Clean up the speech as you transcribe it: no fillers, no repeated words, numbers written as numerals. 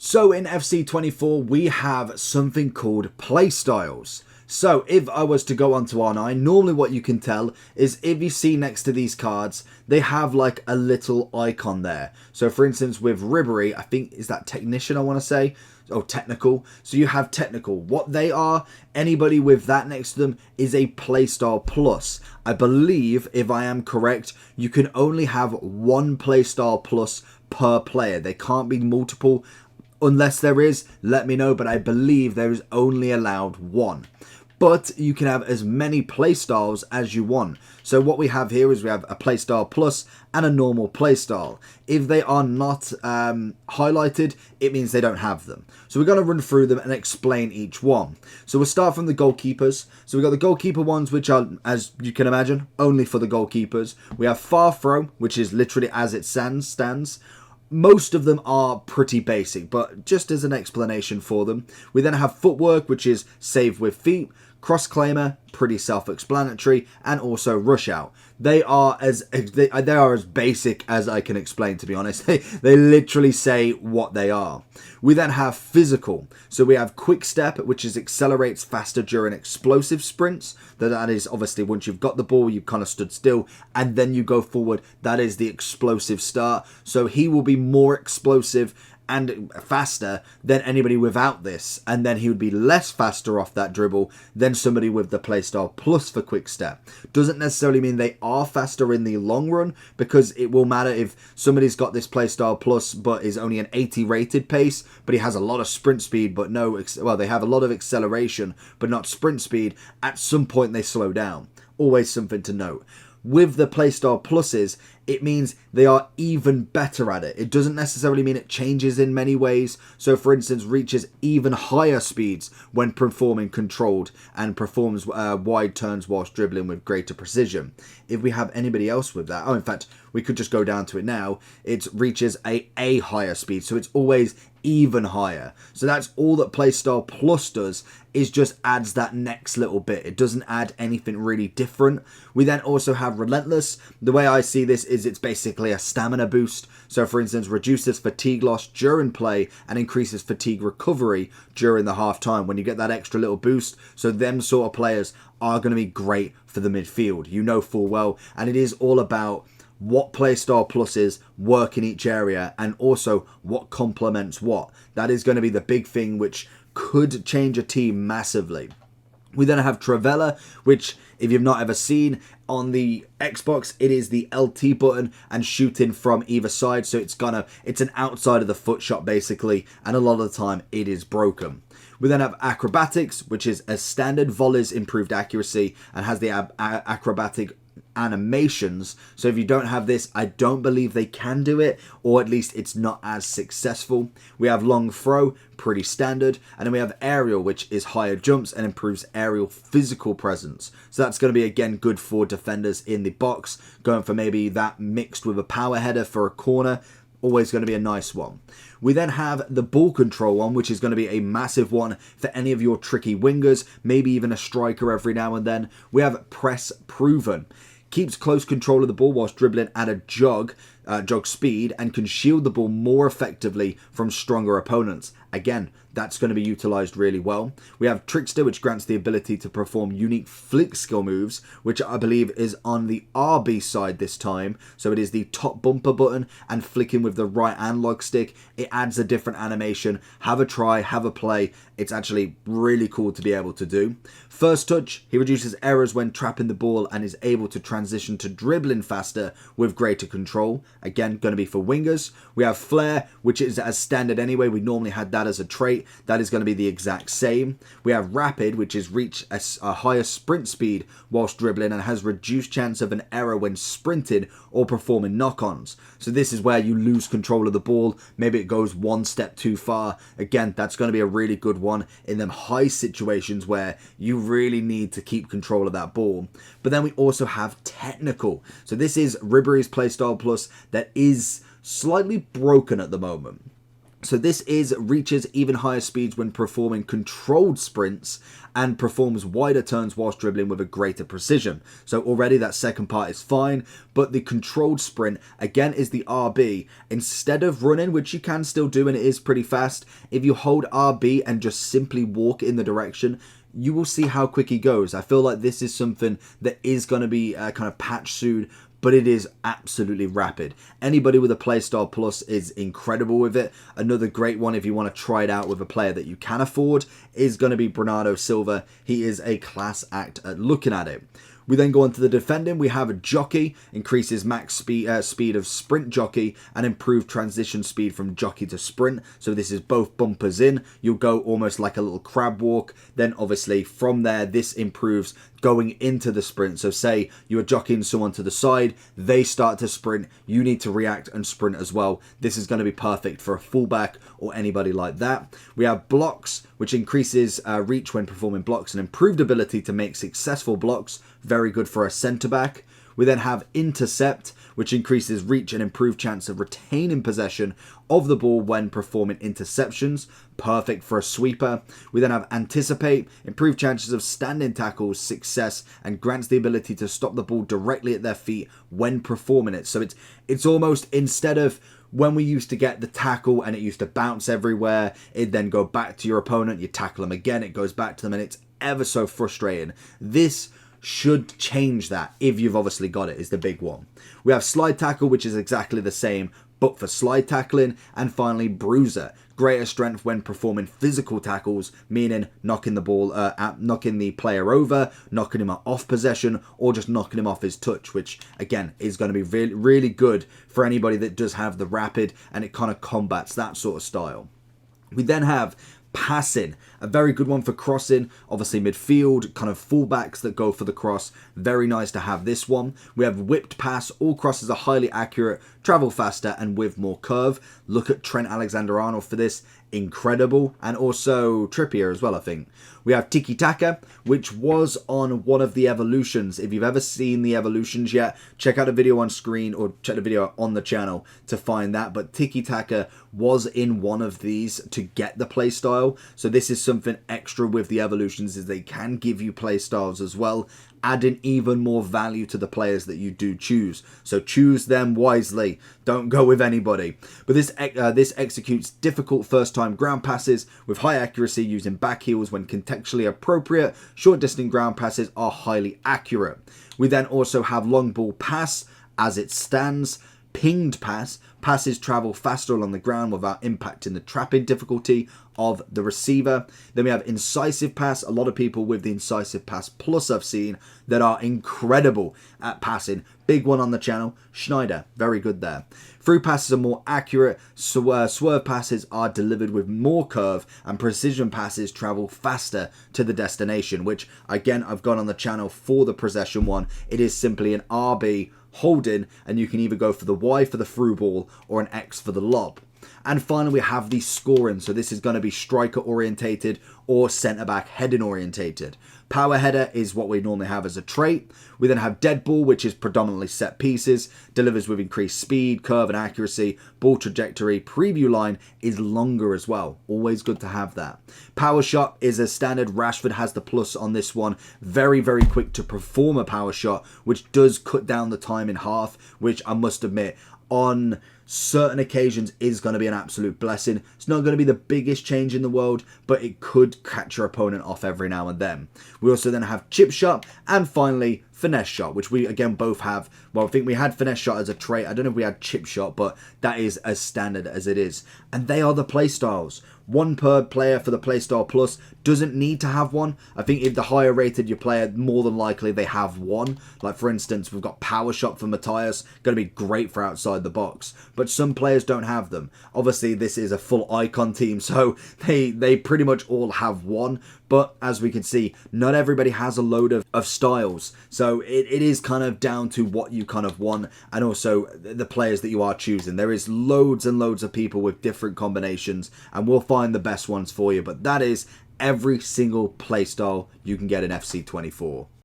So in FC24, we have something called playstyles. So if I was to go onto R9, normally what you can tell is if you see next to these cards, they have like a little icon there. So for instance, with Ribery, I think, is that Technician, I want to say? Oh, Technical. So you have Technical. What they are, anybody with that next to them is a Playstyle Plus. I believe, if I am correct, you can only have one Playstyle Plus per player. There can't be multiple. Unless there is, let me know, but I believe there is only allowed one. But you can have as many playstyles as you want. So what we have here is we have a playstyle plus and a normal playstyle. If they are not highlighted, it means they don't have them. So we're going to run through them and explain each one. So we'll start from the goalkeepers. So we've got the goalkeeper ones, which are, as you can imagine, only for the goalkeepers. We have far throw, which is literally as it stands. Most of them are pretty basic, but just as an explanation for them. We then have footwork, which is save with feet, cross-claimer, pretty self-explanatory, and also rush out. They are as basic as I can explain, to be honest. They literally say what they are. We then have physical. So we have quick step, which is accelerates faster during explosive sprints. That is obviously once you've got the ball, you've kind of stood still, and then you go forward. That is the explosive start. So he will be more explosive and faster than anybody without this, and then he would be less faster off that dribble than somebody with the playstyle plus for quick step. Doesn't necessarily mean they are faster in the long run, because it will matter if somebody's got this playstyle plus but is only an 80 rated pace, but he has a lot of sprint speed but they have a lot of acceleration but not sprint speed. At some point they slow down. Always something to note. With the playstyle pluses, it means they are even better at it. It doesn't necessarily mean it changes in many ways. So for instance, reaches even higher speeds when performing controlled and performs wide turns whilst dribbling with greater precision. If we have anybody else with that, in fact, we could just go down to it now. It reaches a higher speed. So it's always even higher. So that's all that Playstyle Plus does, is just adds that next little bit. It doesn't add anything really different. We then also have Relentless. The way I see this is it's basically a stamina boost. So for instance, reduces fatigue loss during play and increases fatigue recovery during the half time when you get that extra little boost. So them sort of players are going to be great for the midfield. You know full well. And it is all about what playstyle pluses work in each area and also what complements what. That is going to be the big thing which could change a team massively. We then have Travella, which if you've not ever seen on the Xbox, it is the LT button and shooting from either side. So it's an outside of the foot shot basically, and a lot of the time it is broken. We then have Acrobatics, which is a standard volleys improved accuracy and has the acrobatic animations. So if you don't have this, I don't believe they can do it, or at least it's not as successful. We have long throw, pretty standard, and then we have aerial, which is higher jumps and improves aerial physical presence. So that's going to be again good for defenders in the box, going for maybe that mixed with a power header for a corner. Always going to be a nice one. We then have the ball control one, which is going to be a massive one for any of your tricky wingers, maybe even a striker every now and then. We have press proven. Keeps close control of the ball whilst dribbling at a jog speed, and can shield the ball more effectively from stronger opponents. Again, that's going to be utilized really well. We have Trickster, which grants the ability to perform unique flick skill moves, which I believe is on the RB side this time. So it is the top bumper button and flicking with the right analog stick. It adds a different animation. Have a try, have a play. It's actually really cool to be able to do. First touch, he reduces errors when trapping the ball and is able to transition to dribbling faster with greater control. Again, going to be for wingers. We have Flare, which is as standard anyway. We normally had that as a trait. That is going to be the exact same. We have Rapid, which is reach a higher sprint speed whilst dribbling and has reduced chance of an error when sprinting or performing knock-ons. So this is where you lose control of the ball. Maybe it goes one step too far. Again, that's going to be a really good one in them high situations where you really need to keep control of that ball. But then we also have Technical. So this is Ribery's Playstyle Plus that is slightly broken at the moment. So this reaches even higher speeds when performing controlled sprints and performs wider turns whilst dribbling with a greater precision. So already that second part is fine, but the controlled sprint again is the RB. Instead of running, which you can still do and it is pretty fast, if you hold RB and just simply walk in the direction, you will see how quick he goes. I feel like this is something that is going to be kind of patched soon, but it is absolutely rapid. Anybody with a Playstyle Plus is incredible with it. Another great one, if you want to try it out with a player that you can afford, is going to be Bernardo Silva. He is a class act at looking at it. We then go on to the defending. We have a Jockey, increases max speed of sprint jockey and improved transition speed from jockey to sprint. So this is both bumpers in. You'll go almost like a little crab walk. Then obviously from there, this improves going into the sprint. So say you are jockeying someone to the side, they start to sprint, you need to react and sprint as well. This is going to be perfect for a fullback or anybody like that. We have blocks, which increases reach when performing blocks and improved ability to make successful blocks. Very good for a centre back. We then have intercept, which increases reach and improved chance of retaining possession of the ball when performing interceptions. Perfect for a sweeper. We then have anticipate, improved chances of standing tackles, success, and grants the ability to stop the ball directly at their feet when performing it. So it's almost, instead of when we used to get the tackle and it used to bounce everywhere, it'd then go back to your opponent, you tackle them again, it goes back to them, and it's ever so frustrating. This should change that, if you've obviously got it, is the big one. We have slide tackle, which is exactly the same, but for slide tackling. And finally, bruiser, greater strength when performing physical tackles, meaning knocking the ball, knocking the player over, knocking him off possession, or just knocking him off his touch, which again is going to be really, really good for anybody that does have the rapid, and it kind of combats that sort of style. We then have passing, a very good one for crossing, obviously midfield, kind of fullbacks that go for the cross. Very nice to have this one. We have whipped pass, all crosses are highly accurate, travel faster and with more curve. Look at Trent Alexander-Arnold for this, incredible. And also Trippier as well, I think. We have Tiki Taka, which was on one of the evolutions. If you've ever seen the evolutions yet, check out the video on screen or check the video on the channel to find that. But Tiki Taka was in one of these to get the play style. So this is something extra with the evolutions, is they can give you play styles as well, adding even more value to the players that you do choose. So choose them wisely. Don't go with anybody. But this executes difficult first-time ground passes with high accuracy using back heels when contextually appropriate. Short-distance ground passes are highly accurate. We then also have long ball pass as it stands. Pinged pass, passes travel faster along the ground without impacting the trapping difficulty of the receiver. Then we have incisive pass. A lot of people with the incisive pass plus I've seen that are incredible at passing. Big one on the channel, Schneider, very good there. Through passes are more accurate, swerve passes are delivered with more curve, and precision passes travel faster to the destination, which again I've gone on the channel for the possession one. It is simply an RB holding, and you can either go for the Y for the through ball or an X for the lob. And finally, we have the scoring. So this is going to be striker orientated or centre back heading orientated. Power header is what we normally have as a trait. We then have dead ball, which is predominantly set pieces, delivers with increased speed, curve and accuracy. Ball trajectory, preview line is longer as well. Always good to have that. Power shot is a standard. Rashford has the plus on this one. Very, very quick to perform a power shot, which does cut down the time in half, which I must admit, on certain occasions is going to be an absolute blessing. It's not going to be the biggest change in the world, but it could catch your opponent off every now and then. We also then have chip shot, and finally finesse shot, which we again both have. Well, I think we had finesse shot as a trait. I don't know if we had chip shot, but that is as standard as it is. And they are the play styles. One per player for the Playstyle Plus. Doesn't need to have one. I think if the higher rated your player, more than likely they have one. Like for instance, we've got Power Shot for Matthias. Going to be great for outside the box. But some players don't have them. Obviously, this is a full icon team, so they pretty much all have one. But as we can see, not everybody has a load of styles. So it is kind of down to what you kind of want, and also the players that you are choosing. There is loads and loads of people with different combinations, and we'll find the best ones for you. But that is every single playstyle you can get in FC24.